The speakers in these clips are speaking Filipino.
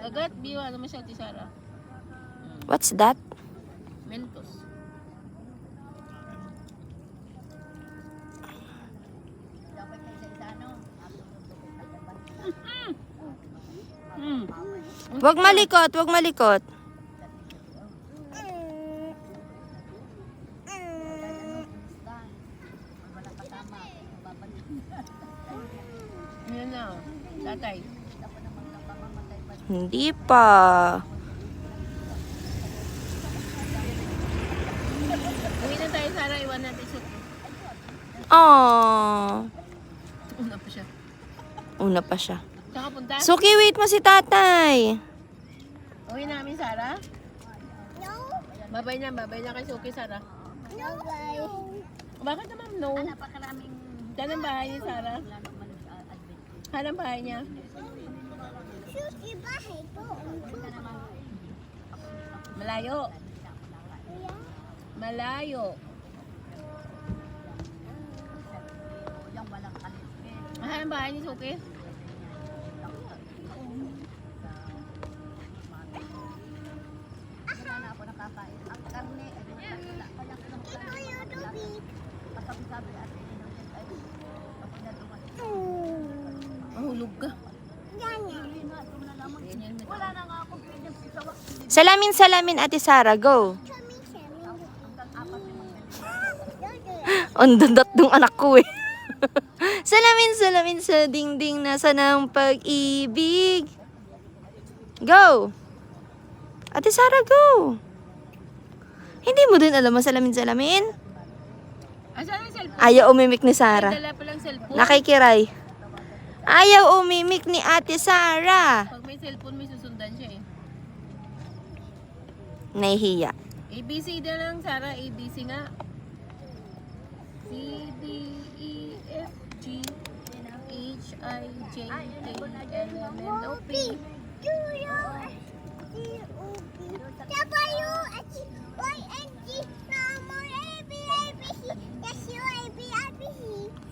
Agad, biwa naman siya, Tisara. What's that? Mentos. Wag malikot, wag malikot. Yan na, tatay. Hindi pa. Uwi na tayo, Sara. Iwan natin siya. Aww. Una pa siya. Una pa siya. Saan ka punta? Suki, wait mo si tatay. Uwi namin, Sara? No. Babay na kay Suki, Sara. No, bye. Bakit naman no? Saan ang bahay ni Sara? Saan ang bahay niya? Suki, bahay po. Malayo. Malayo. Saan ang bahay ni Suki? Ito yung tubig. Mahulog ka. Ganyan. Wala na nga ako. Salamin, Ate Sara, go. Kami. Ang dandat ng anak ko eh. Salamin sa dingding nasa ng pag-ibig. Go. Ate Sara, go. Hindi mo din alam ang salamin. Asan ang cellphone? Ayaw umimik ni Sara. Dala palang cellphone. Nakikiray. Ayaw umimik ni Ate Sara. Pag may cellphone, may susundan siya eh. Nahihiya. ABC na lang, Sara. ABC nga. C, D, E, F, G, H, I, J, K, L, M, N, O, P.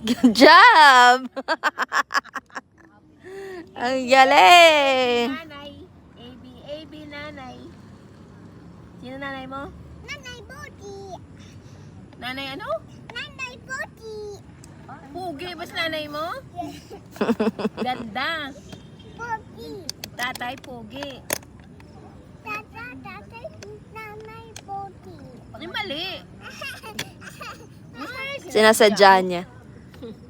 Good job! Ang galing! Nanay. A, B, A, B, nanay. Sino nanay mo? Nanay Boti. Nanay ano? Nanay Boti. Pugi, bas nanay mo? Ganda. Boti. Tatay, pugi. Tatay, nanay Boti. Ay, mali. Sinasadya niya.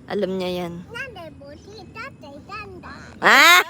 Alam niya yan. Nanay Boti, tatay, tanda. Ah!